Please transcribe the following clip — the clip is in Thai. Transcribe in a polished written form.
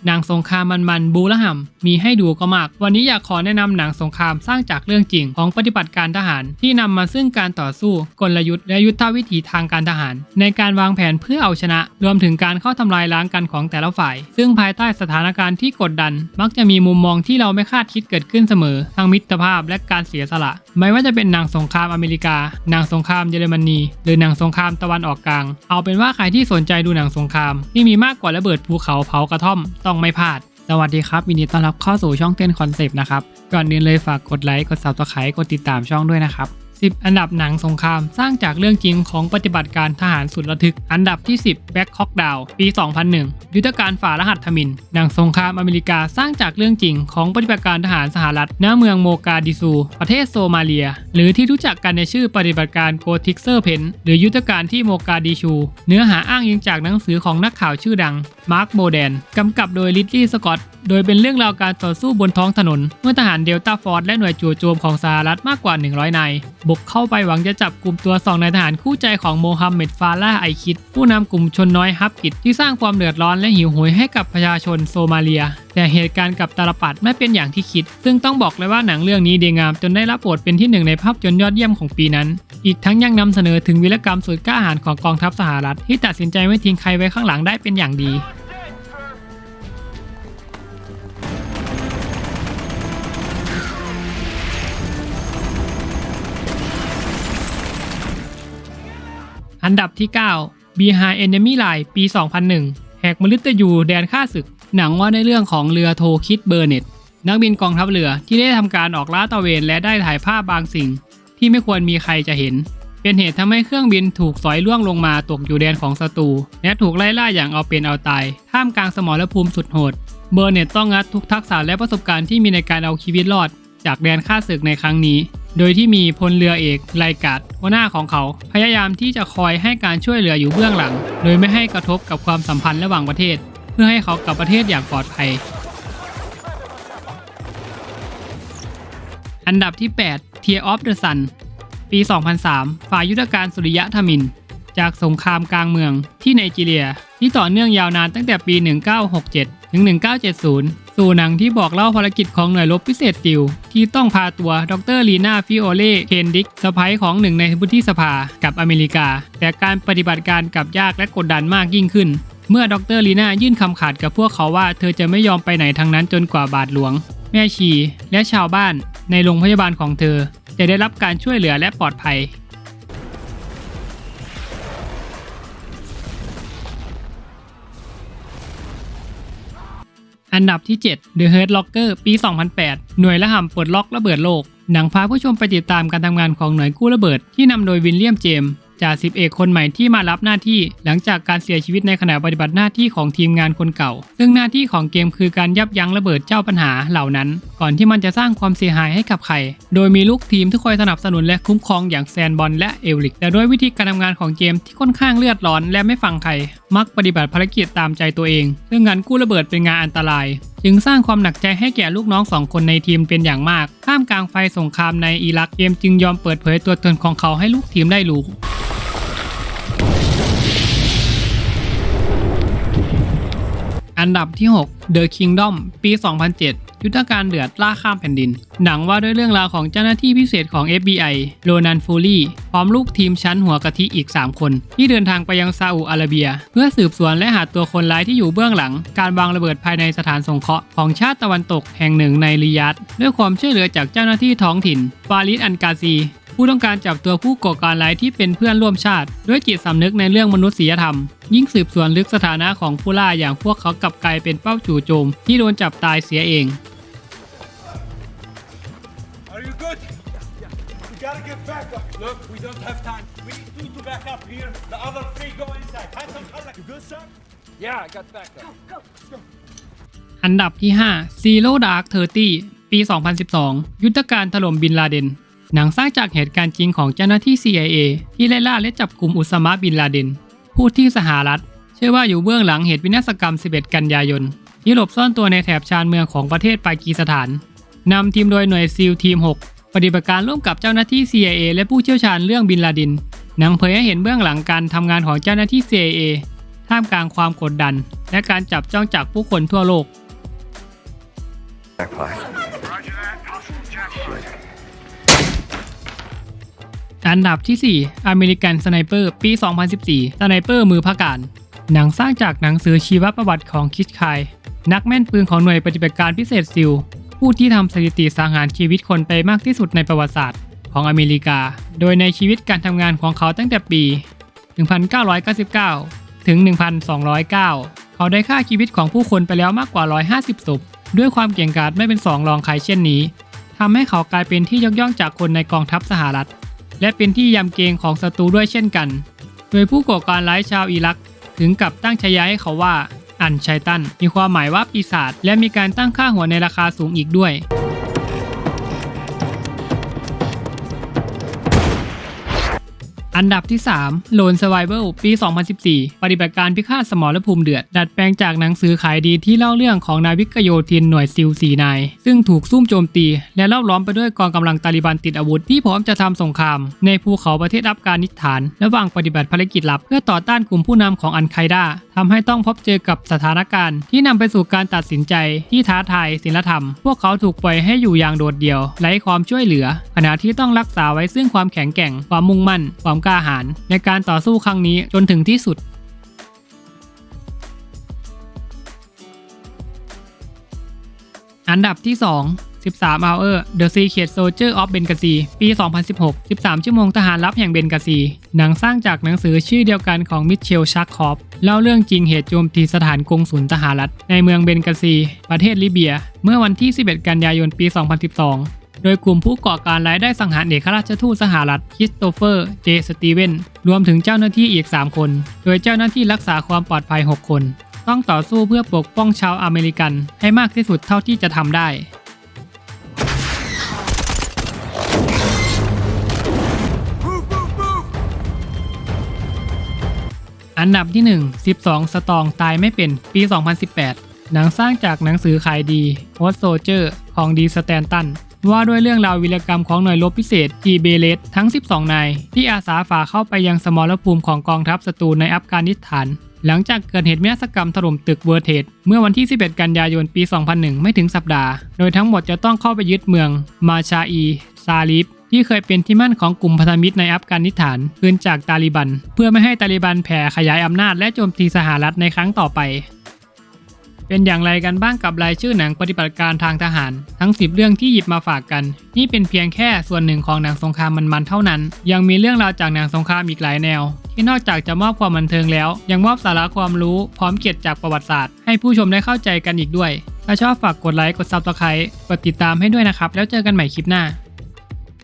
หนังสงครามมันบูละห่ำมีให้ดูก็มากวันนี้อยากขอแนะนำหนังสงครามสร้างจากเรื่องจริงของปฏิบัติการทหารที่นำมาซึ่งการต่อสู้กลยุทธ์และยุทธวิธีทางการทหารในการวางแผนเพื่อเอาชนะรวมถึงการเข้าทำลายล้างกันของแต่ละฝ่ายซึ่งภายใต้สถานการณ์ที่กดดันมักจะมีมุมมองที่เราไม่คาดคิดเกิดขึ้นเสมอทั้งมิตรภาพและการเสียสละไม่ว่าจะเป็นหนังสงครามอเมริกาหนังสงครามเยอรมนีหรือหนังสงครามตะวันออกกลางเอาเป็นว่าใครที่สนใจดูหนังสงครามที่มีมากกว่าระเบิดภูเขาเผากระท่อมต้องไม่พลาดสวัสดีครับยินดีต้อนรับเข้าสู่ช่องเต้นคอนเซปต์นะครับก่อนอื่นเลยฝากกดไลค์กด Subscribe กดติดตามช่องด้วยนะครับ10 อันดับหนังสงครามสร้างจากเรื่องจริงของปฏิบัติการทหารสุดระทึกอันดับที่10 Black Hawk Down ปี 2001 ยุทธการฝ่ารหัสทมิฬหนังสงครามอเมริกาสร้างจากเรื่องจริงของปฏิบัติการทหารสหรัฐณเมืองโมกาดิซูประเทศโซมาเลียหรือที่รู้จักกันในชื่อปฏิบัติการโกทิกเซอร์เพนหรือยุทธการที่โมกาดิชูเนื้อหาอ้างอิงจากหนังสือของนักข่าวชื่อดังมาร์คโบแดนกำกับโดยลิดลีย์สกอตโดยเป็นเรื่องราวการต่อสู้บนท้องถนนเมื่อทหารเดลต้าฟอร์สและหน่วยจู่โจมของสหรัฐมากกว่า100นายบุกเข้าไปหวังจะจับกลุ่มตัว2นายทหารคู่ใจของโมฮัมเหม็ดฟาร่าห์ไอคิดผู้นำกลุ่มชนน้อยฮับกิดที่สร้างความเดือดร้อนและหิวโหยให้กับประชาชนโซมาเลียแต่เหตุการณ์กับตาลปัดไม่เป็นอย่างที่คิดซึ่งต้องบอกเลยว่าหนังเรื่องนี้ดีงามจนได้รับโหวตเป็นที่1ในภาพยนตร์ยอดเยี่ยมของปีนั้นอีกทั้งยังนำเสนอถึงวีรกรรมสุดกล้าหาญของกองทัพสหรัฐที่ตัดสินใจไม่ทิ้งใครไว้ข้างหลังได้เป็นอย่างดีอันดับที่ 9 Behind Enemy Line ปี 2001 แหกมฤตยูแดนฆ่าศึกหนังว่าในเรื่องของเรือโทคิดเบอร์เน็ตนักบินกองทัพเรือที่ได้ทำการออกลาดตระเวนและได้ถ่ายภาพบางสิ่งที่ไม่ควรมีใครจะเห็นเป็นเหตุทำให้เครื่องบินถูกสอยล่วงลงมาตกอยู่แดนของศัตรูและถูกไล่ล่าอย่างเอาเป็นเอาตายท่ามกลางสมรภูมิสุดโหดเบอร์เน็ตต้องงัดทุกทักษะและประสบการณ์ที่มีในการเอาชีวิตรอดจากแดนฆ่าศึกในครั้งนี้โดยที่มีพลเรือเอกไลการ์ดหัวหน้าของเขาพยายามที่จะคอยให้การช่วยเหลืออยู่เบื้องหลังโดยไม่ให้กระทบกับความสัมพันธ์ระหว่างประเทศเพื่อให้เขากลับประเทศอย่างปลอดภัยอันดับที่ 8 Tear of the Sun ปี 2003 ฝ่ายยุทธการสุริยะทมิฬจากสงครามกลางเมืองที่ไนจีเรียที่ต่อเนื่องยาวนานตั้งแต่ปี 1967 ถึง 1970 สู่หนังที่บอกเล่าภารกิจของหน่วยรบพิเศษซิลที่ต้องพาตัวดร.ลีนาฟิโอเล่เคนดิกสะใภ้ของหนึ่งในวุฒิสภากับอเมริกาแต่การปฏิบัติการกลับยากและกดดันมากยิ่งขึ้นเมื่อดร.ลีนายื่นคำขาดกับพวกเขาว่าเธอจะไม่ยอมไปไหนทั้งนั้นจนกว่าบาทหลวงแม่ชีและชาวบ้านในโรงพยาบาลของเธอจะได้รับการช่วยเหลือและปลอดภัยอันดับที่ 7 The Hurt Locker ปี 2008 หน่วยระห่ำปลดล็อกระเบิดโลกหนังพาผู้ชมไปติดตามการทำงานของหน่วยกู้ระเบิดที่นำโดยวิลเลียมเจมส์จ่าสิบเอกคนใหม่ที่มารับหน้าที่หลังจากการเสียชีวิตในขณะปฏิบัติหน้าที่ของทีมงานคนเก่าซึ่งหน้าที่ของเกมคือการยับยั้งระเบิดเจ้าปัญหาเหล่านั้นก่อนที่มันจะสร้างความเสียหายให้กับใครโดยมีลูกทีมที่คอยสนับสนุนและคุ้มครองอย่างแซนบอลและเอลริกแต่ด้วยวิธีการทำงานของเกมที่ค่อนข้างเลือดร้อนและไม่ฟังใครมักปฏิบัติภารกิจตามใจตัวเองซึ่งงานกู้ระเบิดเป็นงานอันตรายจึงสร้างความหนักใจให้แก่ลูกน้อง2 คนในทีมเป็นอย่างมากท่ามกลางไฟสงครามในอิรักเกมจึงยอมเปิดเผยตัวตนของเขาให้ลูกทีมได้รู้อันดับที่ 6 The Kingdom ปี 2007 ยุทธการเดือดล่าข้ามแผ่นดินหนังว่าด้วยเรื่องราวของเจ้าหน้าที่พิเศษของ FBI โรนัน ฟูลี่พร้อมลูกทีมชั้นหัวกะทิอีก3 คนที่เดินทางไปยังซาอุดิอาระเบียเพื่อสืบสวนและหาตัวคนร้ายที่อยู่เบื้องหลังการวางระเบิดภายในสถานสงเคราะห์ของชาติตะวันตกแห่งหนึ่งในริยาดด้วยความช่วยเหลือจากเจ้าหน้าที่ท้องถิ่นฟาริด อันกาซีผู้ต้องการจับตัวผู้ก่อการร้ายที่เป็นเพื่อนร่วมชาติด้วยจิตสำนึกในเรื่องมนุษยธรรมยิ่งสืบสวนลึกสถานะของผู้ล่าอย่างพวกเขากลับกลายเป็นเป้าจู่โจมที่โดนจับตายเสียเอง Are you good? We gotta get back up. Look, we don't have time. We need 2 to back up here. The other 3 go inside. Hands up, you good, sir? Yeah, I got back up. Go. อันดับที่ 5 Zero Dark 30 ปี 2012 ยุทธการถล่มบินลาเดนหนังสร้างจากเหตุการณ์จริงของเจ้าหน้าที่ CIA ที่ไล่ล่าและจับกลุ่มอุสามะห์ บินลาเดนผู้ที่สหรัฐเชื่อว่าอยู่เบื้องหลังเหตุวินาศกรรม 11 กันยายนที่หลบซ่อนตัวในแถบชานเมืองของประเทศปากีสถานนำทีมโดยหน่วยซีลทีม 6 ปฏิบัติการร่วมกับเจ้าหน้าที่ CIA และผู้เชี่ยวชาญเรื่องบินลาเดนหนังเผยให้เห็นเบื้องหลังการทำงานของเจ้าหน้าที่ CIA ท่ามกลางความกดดันและการจับจ้องจากผู้คนทั่วโลก อันดับที่ 4 อเมริกันสไนเปอร์ ปี 2014 สไนเปอร์มือพการหนังสร้างจากหนังสือชีวประวัติของคิชคายนักแม่นปืนของหน่วยปฏิบัติการพิเศษซิลผู้ที่ทำสถิติสังหารชีวิตคนไปมากที่สุดในประวัติศาสตร์ของอเมริกาโดยในชีวิตการทำงานของเขาตั้งแต่ปี 1999 ถึง 1209 เขาได้ฆ่าชีวิตของผู้คนไปแล้วมากกว่า 150 ศพด้วยความเก่งกาจไม่เป็นสองรองใครเช่นนี้ทำให้เขากลายเป็นที่ยกย่องจากคนในกองทัพสหรัฐและเป็นที่ยำเกรงของศัตรูด้วยเช่นกันโดยผู้ก่อการร้ายชาวอิรักถึงกับตั้งฉายาให้เขาว่าอันชัยตันมีความหมายว่าปีศาจและมีการตั้งค่าหัวในราคาสูงอีกด้วยอันดับที่ 3 Lone Survival ปี 2014 ปฏิบัติการพิฆาตสมรภูมิเดือดดัดแปลงจากหนังสือขายดีที่เล่าเรื่องของนาวิกโยธินหน่วยซิล4 นายซึ่งถูกซุ่มโจมตีและรอบล้อมไปด้วยกองกำลังตาลิบันติดอาวุธที่พร้อมจะทำสงครามในภูเขาประเทศอัฟกานิสถานระหว่างปฏิบัติภารกิจลับเพื่อต่อต้านกลุ่มผู้นำของอัลไคดาทำให้ต้องพบเจอกับสถานการณ์ที่นำไปสู่การตัดสินใจที่ท้าทายศีลธรรมพวกเขาถูกปล่อยให้อยู่อย่างโดดเดี่ยวไร้ความช่วยเหลือขณะที่ต้องรักษาไว้ซึ่งความแข็งแกร่งความมุ่งมั่นความกล้าหาญในการต่อสู้ครั้งนี้จนถึงที่สุดอันดับที่ 2 13 Hour The Secret Soldier of Benghazi ปี 2016 13 ชั่วโมงทหารลับแห่งเบนกาซีหนังสร้างจากหนังสือชื่อเดียวกันของมิเชล ชักคอฟเล่าเรื่องจริงเหตุโจมตีสถานกงสุลสหรัฐในเมืองเบนกาซีประเทศลิเบียเมื่อวันที่ 11 กันยายน ปี 2012 โดยกลุ่มผู้ก่อการร้ายได้สังหารเอกราชทูตสหรัฐคริสโตเฟอร์ เจ สตีเวนรวมถึงเจ้าหน้าที่อีก 3 คน โดยเจ้าหน้าที่รักษาความปลอดภัย 6 คนต้องต่อสู้เพื่อปกป้องชาวอเมริกันให้มากที่สุดเท่าที่จะทำได้อันดับที่ 1 12 สตองตายไม่เป็น ปี 2018 หนังสร้างจากหนังสือขายดี Hot Soldier ของดีสแตนตันว่าด้วยเรื่องราววีรกรรมของหน่วยรบพิเศษจีเบเลสทั้ง 12 นายที่อาสาฝ่าเข้าไปยังสมรภูมิของกองทัพศัตรูในอัฟกานิสถานหลังจากเกิดเหตุวินาศกรรมถล่มตึกเวอร์เทดเมื่อวันที่ 11 กันยายน ปี 2001 ไม่ถึงสัปดาห์โดยทั้งหมดจะต้องเข้าไปยึดเมืองมาชาอีซาลิฟที่เคยเป็นที่มั่นของกลุ่มพันธมิตรในอัฟกานิสถานคืนจากตาลิบันเพื่อไม่ให้ตาลิบันแผ่ขยายอำนาจและโจมตีสหรัฐในครั้งต่อไปเป็นอย่างไรกันบ้างกับรายชื่อหนังปฏิบัติการทางทหารทั้ง10เรื่องที่หยิบมาฝากกันนี่เป็นเพียงแค่ส่วนหนึ่งของหนังสงครามมันๆเท่านั้นยังมีเรื่องราวจากหนังสงครามอีกหลายแนวที่นอกจากจะมอบความบันเทิงแล้วยังมอบสาระความรู้พร้อมเกียรติจากประวัติศาสตร์ให้ผู้ชมได้เข้าใจกันอีกด้วยถ้าชอบฝากกดไลค์กด Subscribe กดติดตามให้ด้วยนะครับแล้วเจอกันใหม่คลิปหน้า